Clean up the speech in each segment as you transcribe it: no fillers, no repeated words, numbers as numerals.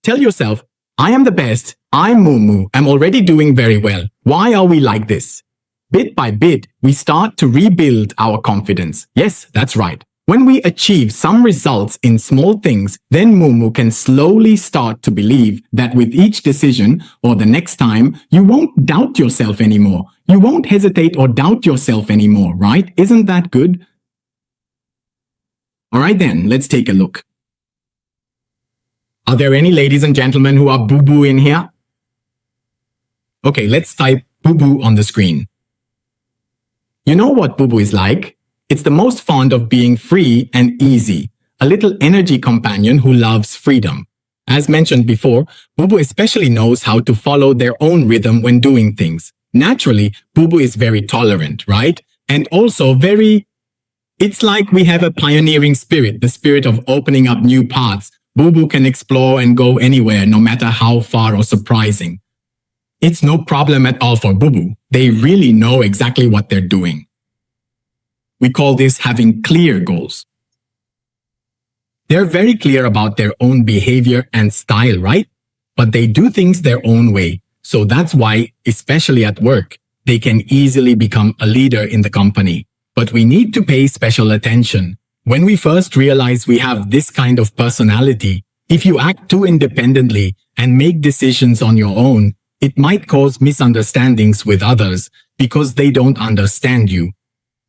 Tell yourself, I am the best, I'm Moo, I'm already doing very well. Why are we like this? Bit by bit, we start to rebuild our confidence. Yes, that's right. When we achieve some results in small things, then Moo can slowly start to believe that with each decision or the next time, you won't doubt yourself anymore. You won't hesitate or doubt yourself anymore, right? Isn't that good? Alright then, let's take a look. Are there any ladies and gentlemen who are boo-boo in here? Okay, let's type boo-boo on the screen. You know what boo-boo is like? It's the most fond of being free and easy, a little energy companion who loves freedom. As mentioned before, boo-boo especially knows how to follow their own rhythm when doing things. Naturally, boo-boo is very tolerant, right? And also it's like we have a pioneering spirit, the spirit of opening up new paths. Boo-boo can explore and go anywhere, no matter how far or surprising. It's no problem at all for boo-boo. They really know exactly what they're doing. We call this having clear goals. They're very clear about their own behavior and style, right? But they do things their own way. So that's why, especially at work, they can easily become a leader in the company. But we need to pay special attention. When we first realize we have this kind of personality, if you act too independently and make decisions on your own, it might cause misunderstandings with others because they don't understand you.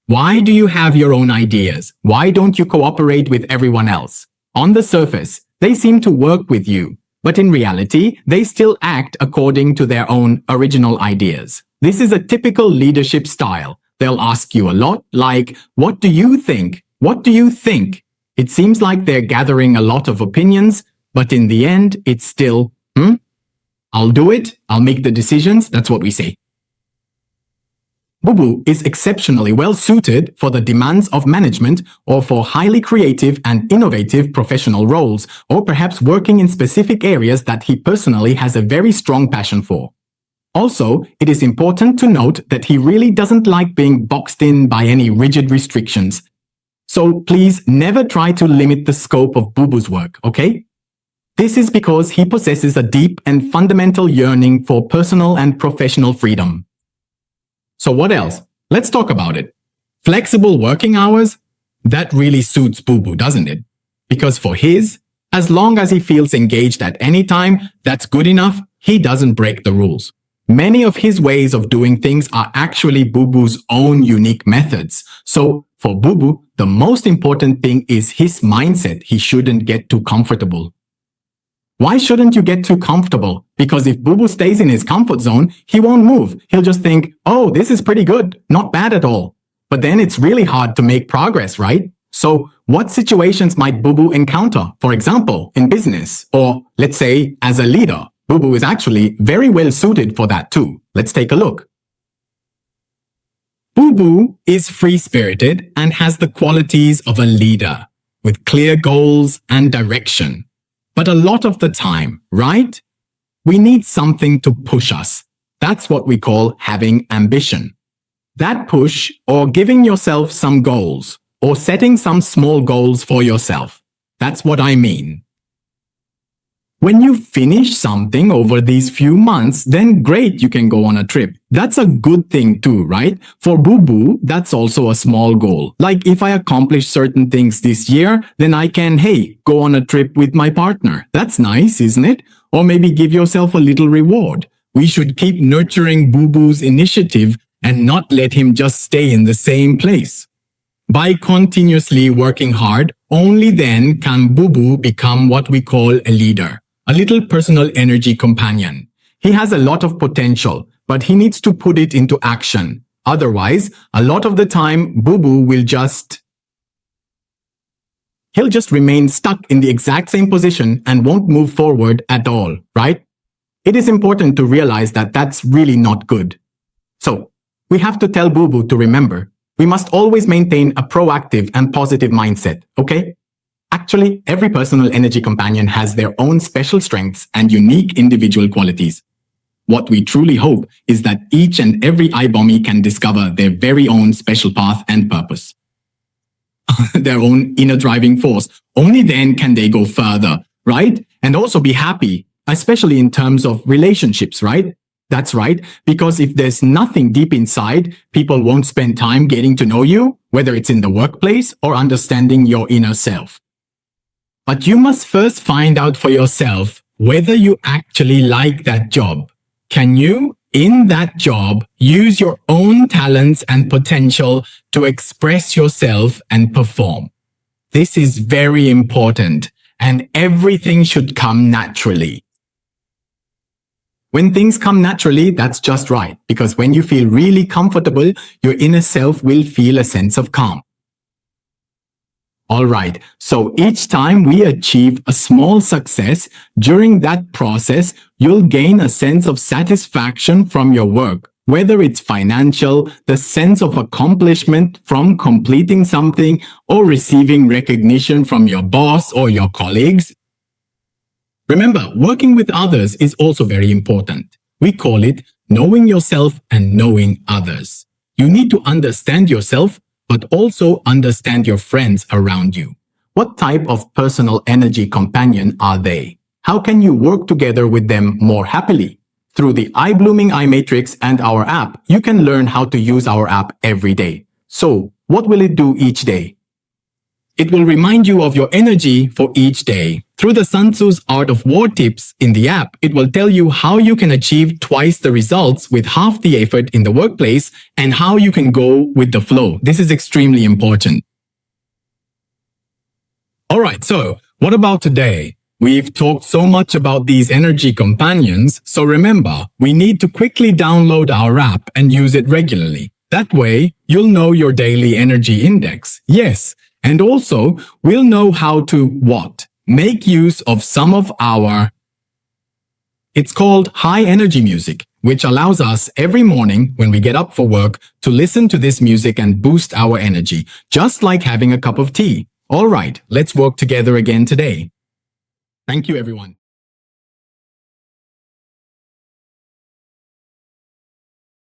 Why do you have your own ideas? Why don't you cooperate with everyone else? On the surface, they seem to work with you, but in reality, they still act according to their own original ideas. This is a typical leadership style. They'll ask you a lot, like, what do you think? What do you think? It seems like they're gathering a lot of opinions, but in the end, it's still, I'll do it, I'll make the decisions, that's what we say. Boo-boo is exceptionally well suited for the demands of management or for highly creative and innovative professional roles, or perhaps working in specific areas that he personally has a very strong passion for. Also, it is important to note that he really doesn't like being boxed in by any rigid restrictions. So please never try to limit the scope of boo-boo's work, okay? This is because he possesses a deep and fundamental yearning for personal and professional freedom. So what else? Let's talk about it. Flexible working hours? That really suits boo-boo, doesn't it? Because for as long as he feels engaged at any time, that's good enough. He doesn't break the rules. Many of his ways of doing things are actually boo-boo's own unique methods. So for boo-boo, the most important thing is his mindset. He shouldn't get too comfortable. Why shouldn't you get too comfortable? Because if boo-boo stays in his comfort zone, he won't move. He'll just think, oh, this is pretty good, not bad at all. But then it's really hard to make progress, right? So what situations might boo-boo encounter? For example, in business, or let's say as a leader. Boo-boo is actually very well suited for that too. Let's take a look. Boo-boo is free-spirited and has the qualities of a leader, with clear goals and direction. But a lot of the time, right? We need something to push us. That's what we call having ambition. That push, or giving yourself some goals, or setting some small goals for yourself. That's what I mean. When you finish something over these few months, then great, you can go on a trip. That's a good thing too, right? For boo-boo, that's also a small goal. Like if I accomplish certain things this year, then I can, go on a trip with my partner. That's nice, isn't it? Or maybe give yourself a little reward. We should keep nurturing boo-boo's initiative and not let him just stay in the same place. By continuously working hard, only then can boo-boo become what we call a leader. A little personal energy companion. He has a lot of potential, but he needs to put it into action. Otherwise, a lot of the time, boo-boo will he'll just remain stuck in the exact same position and won't move forward at all, right? It is important to realize that that's really not good. So, we have to tell boo-boo to remember, we must always maintain a proactive and positive mindset, okay? Actually, every personal energy companion has their own special strengths and unique individual qualities. What we truly hope is that each and every iBommie can discover their very own special path and purpose. Their own inner driving force. Only then can they go further, right? and also be happy, especially in terms of relationships, right? That's right, because if there's nothing deep inside, people won't spend time getting to know you, whether it's in the workplace or understanding your inner self. But you must first find out for yourself whether you actually like that job. Can you, in that job, use your own talents and potential to express yourself and perform? This is very important, and everything should come naturally. When things come naturally, that's just right, because when you feel really comfortable, your inner self will feel a sense of calm. Alright, so each time we achieve a small success, during that process, you'll gain a sense of satisfaction from your work, whether it's financial, the sense of accomplishment from completing something, or receiving recognition from your boss or your colleagues. Remember, working with others is also very important. We call it knowing yourself and knowing others. You need to understand yourself, but also understand your friends around you. What type of personal energy companion are they? How can you work together with them more happily? Through the iBlooming eye matrix and our app, you can learn how to use our app every day. So, what will it do each day? It will remind you of your energy for each day. Through the Sun Tzu's Art of War tips in the app, it will tell you how you can achieve twice the results with half the effort in the workplace and how you can go with the flow. This is extremely important. Alright, so what about today? We've talked so much about these energy companions, so remember, we need to quickly download our app and use it regularly. That way, you'll know your daily energy index. Yes, and also, we'll know how to what? Make use of some of our... It's called high energy music, which allows us every morning when we get up for work to listen to this music and boost our energy, just like having a cup of tea. Alright, let's work together again today. Thank you, everyone.